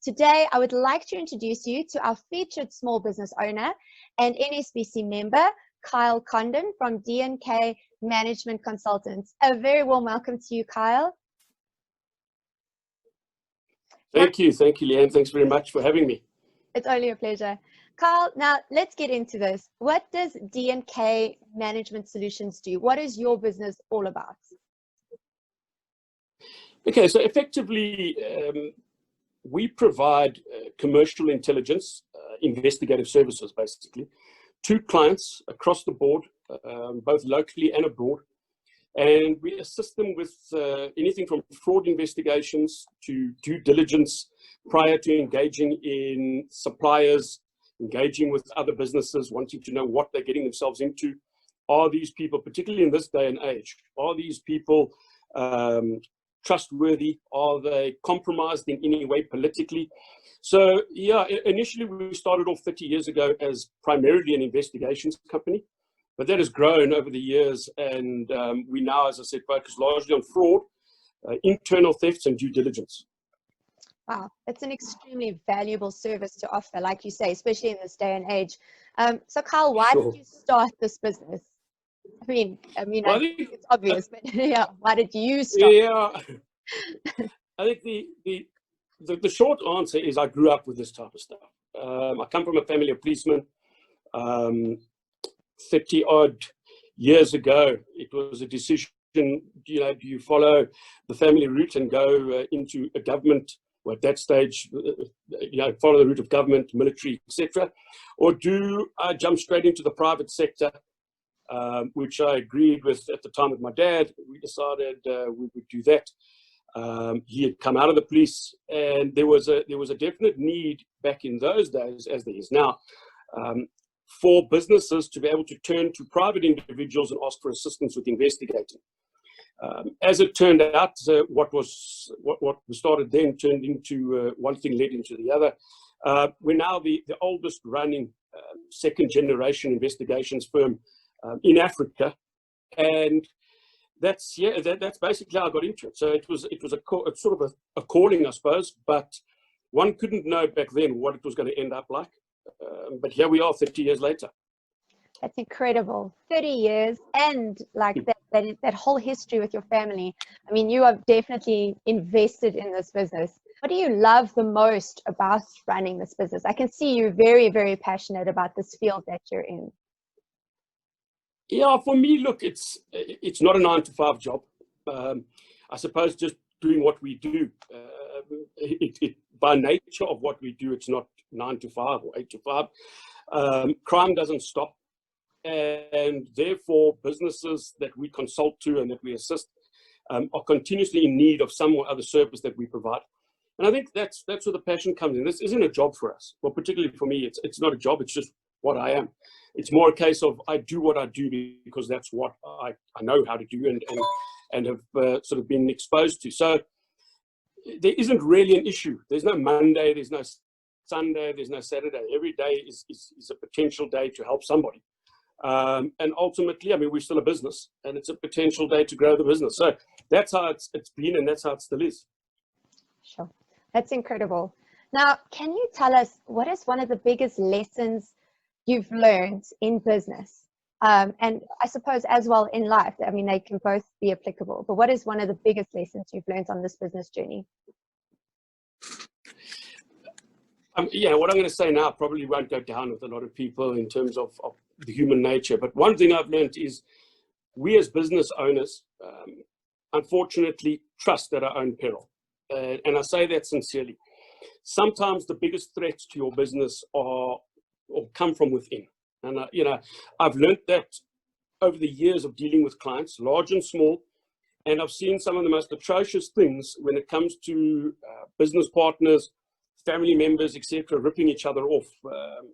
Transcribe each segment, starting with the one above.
Today, I would like to introduce you to our featured small business owner and NSBC member, Kyle Condon from D&K Management Consultants. A very warm welcome to you, Kyle. Thank you, Leanne. Thanks very much for having me. It's only a pleasure. Kyle, now let's get into this. What does D&K Management Solutions do? What is your business all about? Okay, so effectively, we provide commercial intelligence, investigative services, basically, to clients across the board, both locally and abroad. And we assist them with anything from fraud investigations to due diligence prior to engaging in suppliers, engaging with other businesses, wanting to know what they're getting themselves into. Are these people, particularly in this day and age, are these people trustworthy? Are they compromised in any way politically? So, yeah, initially we started off 30 years ago as primarily an investigations company. But that has grown over the years, and we now, as I said, focus largely on fraud, internal thefts, and due diligence. Wow, it's an extremely valuable service to offer, like you say, especially in this day and age. So, Kyle, why did you start this business? I think it's obvious, but yeah, why did you start? Yeah, I think the short answer is I grew up with this type of stuff. I come from a family of policemen. 30 odd years ago, it was a decision, do you follow the family route and go into a government, or at that stage, follow the route of government, military, etc., or do I jump straight into the private sector, which I agreed with at the time with my dad. We decided we would do that. He had come out of the police, and there was a definite need back in those days, as there is now, for businesses to be able to turn to private individuals and ask for assistance with investigating. As it turned out, what we started then turned into one thing led into the other. We're now the oldest running second generation investigations firm in Africa, and that's basically how I got into it. So it was sort of a calling, I suppose, but one couldn't know back then what it was going to end up like. But here we are 30 years later. That's incredible. 30 years and like that whole history with your family. I mean, you are definitely invested in this business. What do you love the most about running this business? I can see you're very, very passionate about this field that you're in. Yeah, for me, look, it's not a 9-to-5 job. I suppose just doing what we do. By nature of what we do, it's not 9-to-5 or 8-to-5. Crime doesn't stop, and therefore businesses that we consult to and that we assist are continuously in need of some or other service that we provide. And I think that's where the passion comes in. This isn't a job for us. Well, particularly for me, it's not a job. It's just what I am. It's more a case of I do what I do because that's what I know how to do and have sort of been exposed to. So there isn't really an issue. There's no Monday, there's no Sunday, there's no Saturday. Every day is a potential day to help somebody. And ultimately, I mean, we're still a business, and it's a potential day to grow the business. So that's how it's been, and that's how it still is. Sure. That's incredible. Now, can you tell us what is one of the biggest lessons you've learned in business? And I suppose as well in life. I mean, they can both be applicable, but what is one of the biggest lessons you've learned on this business journey? What I'm going to say now probably won't go down with a lot of people in terms of the human nature. But one thing I've learned is we as business owners, unfortunately, trust at our own peril. And I say that sincerely. Sometimes the biggest threats to your business come from within. And, I've learned that over the years of dealing with clients, large and small, and I've seen some of the most atrocious things when it comes to business partners, family members, etc., ripping each other off.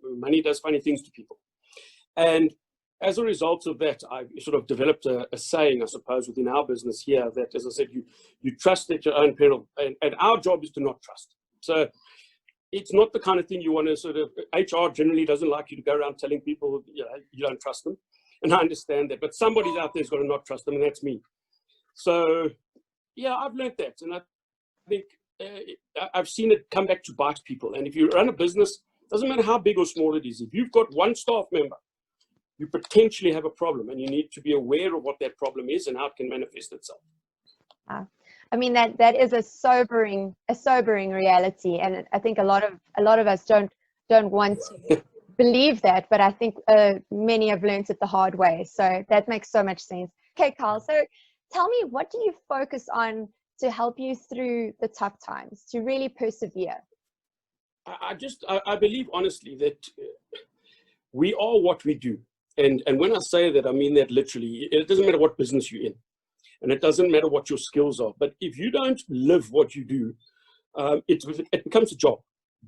Money does funny things to people. And as a result of that, I've sort of developed a saying, I suppose, within our business here that, as I said, you trust at your own peril. And our job is to not trust. So it's not the kind of thing you want to sort of, HR generally doesn't like you to go around telling people, you don't trust them. And I understand that, but somebody's out there's got to not trust them, and that's me. So, yeah, I've learned that. And I think I've seen it come back to bite people. And if you run a business, doesn't matter how big or small it is, if you've got one staff member, you potentially have a problem, and you need to be aware of what that problem is and how it can manifest itself. I mean, that is a sobering reality, and I think a lot of us don't want to believe that, but I think many have learned it the hard way. So that makes so much sense. Okay, Kyle. So tell me, what do you focus on to help you through the tough times, to really persevere? I believe honestly that we are what we do. And when I say that, I mean that literally. It doesn't matter what business you're in, and it doesn't matter what your skills are. But if you don't live what you do, it becomes a job.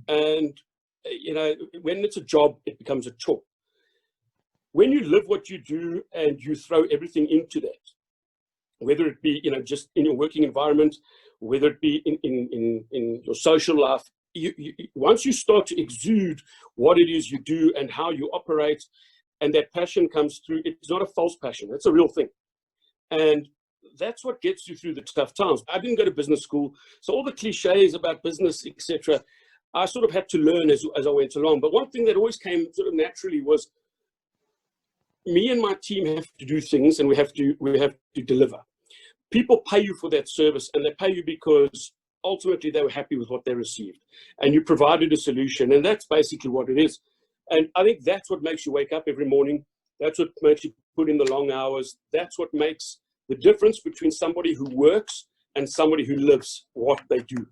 And, you know, when it's a job, it becomes a chore. When you live what you do and you throw everything into that, whether it be, you know, just in your working environment, whether it be in your social life, once you start to exude what it is you do and how you operate, and that passion comes through, it's not a false passion, it's a real thing. And that's what gets you through the tough times. I didn't go to business school, so all the cliches about business, etc., I sort of had to learn as I went along. But one thing that always came sort of naturally was me and my team have to do things, and we have to deliver. People pay you for that service, and they pay you because ultimately they were happy with what they received, and you provided a solution, and that's basically what it is. And I think that's what makes you wake up every morning. That's what makes you put in the long hours. That's what makes the difference between somebody who works and somebody who lives what they do.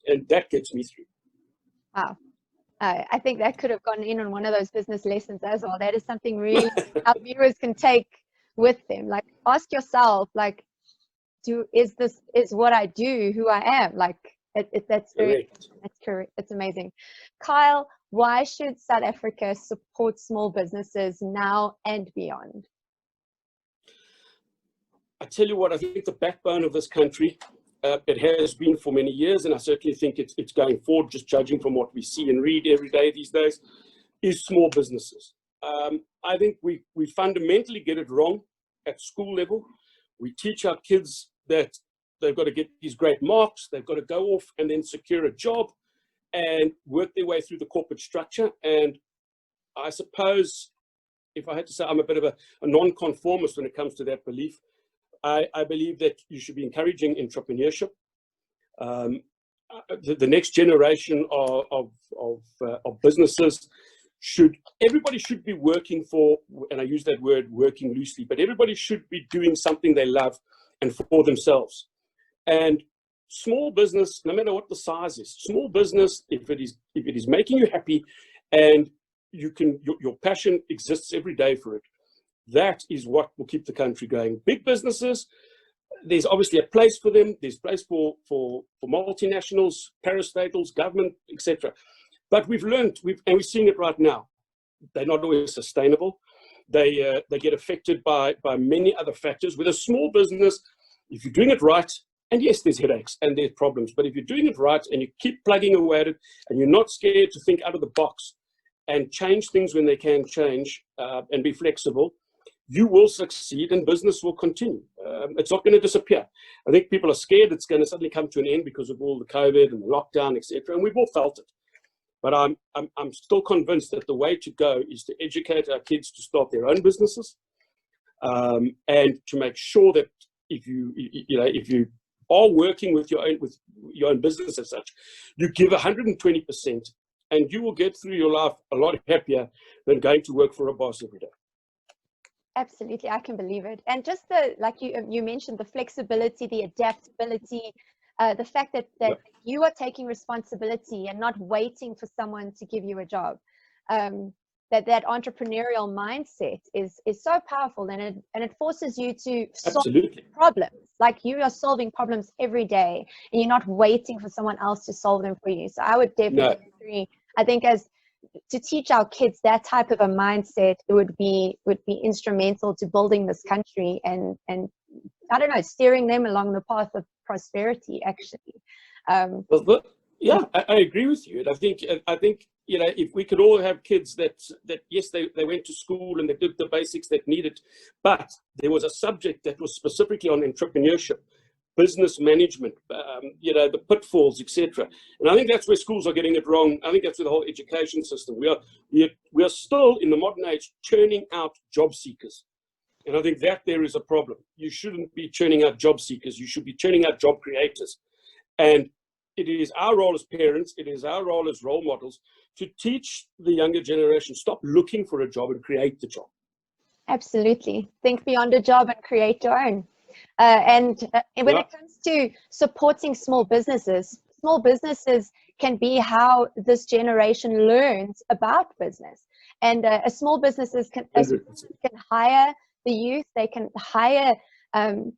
And that gets me through. Wow. I think that could have gone in on one of those business lessons as well. That is something really our viewers can take with them. Like, ask yourself, like, is what I do who I am? Like, that's correct. It's amazing. Kyle, why should South Africa support small businesses now and beyond? I tell you what, I think the backbone of this country, it has been for many years, and I certainly think it's going forward, just judging from what we see and read every day these days, is small businesses. I think we fundamentally get it wrong at school level. We teach our kids that they've got to get these great marks, they've got to go off and then secure a job and work their way through the corporate structure. And I suppose, if I had to say, I'm a bit of a non-conformist when it comes to that belief. I believe that you should be encouraging entrepreneurship. The next generation of businesses everybody should be working for, and I use that word working loosely, but everybody should be doing something they love and for themselves. And small business, no matter what the size is, small business, if it is making you happy and your passion exists every day for it, that is what will keep the country going. Big businesses, there's obviously a place for them. There's place for multinationals, parastatals, government, etc. But we've learned, and we're seeing it right now, they're not always sustainable. They get affected by many other factors. With a small business, if you're doing it right, and yes, there's headaches and there's problems, but if you're doing it right and you keep plugging away at it and you're not scared to think out of the box and change things when they can change, and be flexible, you will succeed and business will continue. It's not going to disappear. I think people are scared it's going to suddenly come to an end because of all the COVID and the lockdown, etc. And we've all felt it. But I'm still convinced that the way to go is to educate our kids to start their own businesses, and to make sure that if you are working with your own business as such, you give 120%, and you will get through your life a lot happier than going to work for a boss every day. Absolutely, I can believe it. And just like you mentioned, the flexibility, the adaptability, the fact that you are taking responsibility and not waiting for someone to give you a job. That entrepreneurial mindset is so powerful, and it forces you to solve problems. Like, you are solving problems every day, and you're not waiting for someone else to solve them for you. So I would definitely agree. I think to teach our kids that type of a mindset, it would be instrumental to building this country and I don't know, steering them along the path of prosperity, actually. I agree with you. And I think if we could all have kids that yes, they went to school and they did the basics that needed, but there was a subject that was specifically on entrepreneurship, business management, the pitfalls, etc. And I think that's where schools are getting it wrong. I think that's where the whole education system. We are still in the modern age churning out job seekers. And I think that there is a problem. You shouldn't be churning out job seekers. You should be churning out job creators. And it is our role as parents, it is our role as role models to teach the younger generation, stop looking for a job and create the job. Absolutely. Think beyond a job and create your own. When it comes to supporting small businesses can be how this generation learns about business. And a small businesses can hire the youth, they can hire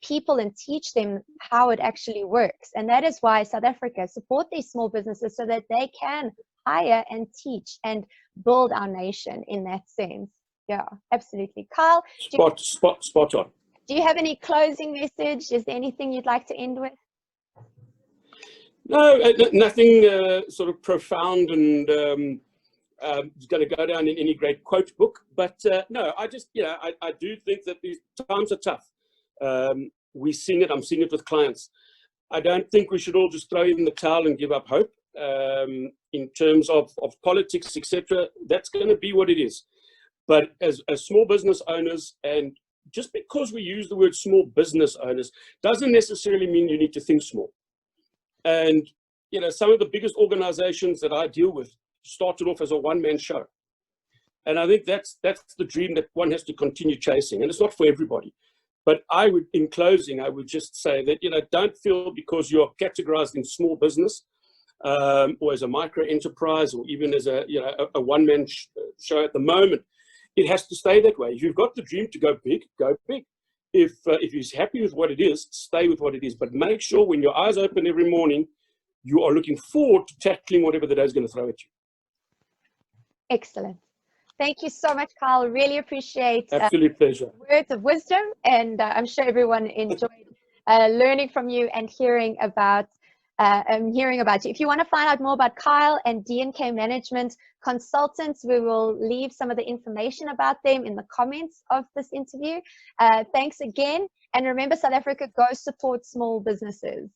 people and teach them how it actually works. And that is why South Africa support these small businesses so that they can hire and teach and build our nation in that sense. Yeah, absolutely. Kyle, spot on. Do you have any closing message? Is there anything you'd like to end with? No, nothing sort of profound and is going to go down in any great quote book. But no, I just, I do think that these times are tough. We're seeing it. I'm seeing it with clients. I don't think we should all just throw in the towel and give up hope. In terms of politics, etc., that's going to be what it is. But as small business owners, and just because we use the word small business owners doesn't necessarily mean you need to think small. And, some of the biggest organizations that I deal with started off as a one-man show. And I think that's the dream that one has to continue chasing. And it's not for everybody. But in closing, I would just say that, don't feel because you're categorized in small business or as a micro enterprise or even as a one-man show at the moment, it has to stay that way. If you've got the dream to go big, go big. If you're happy with what it is, stay with what it is. But make sure when your eyes open every morning, you are looking forward to tackling whatever the day is going to throw at you. Excellent. Thank you so much, Kyle. Really appreciate Absolute pleasure. Words of wisdom. And I'm sure everyone enjoyed learning from you and hearing about you. If you want to find out more about Kyle and D&K Management Consultants, we will leave some of the information about them in the comments of this interview. Thanks again. And remember, South Africa, go support small businesses.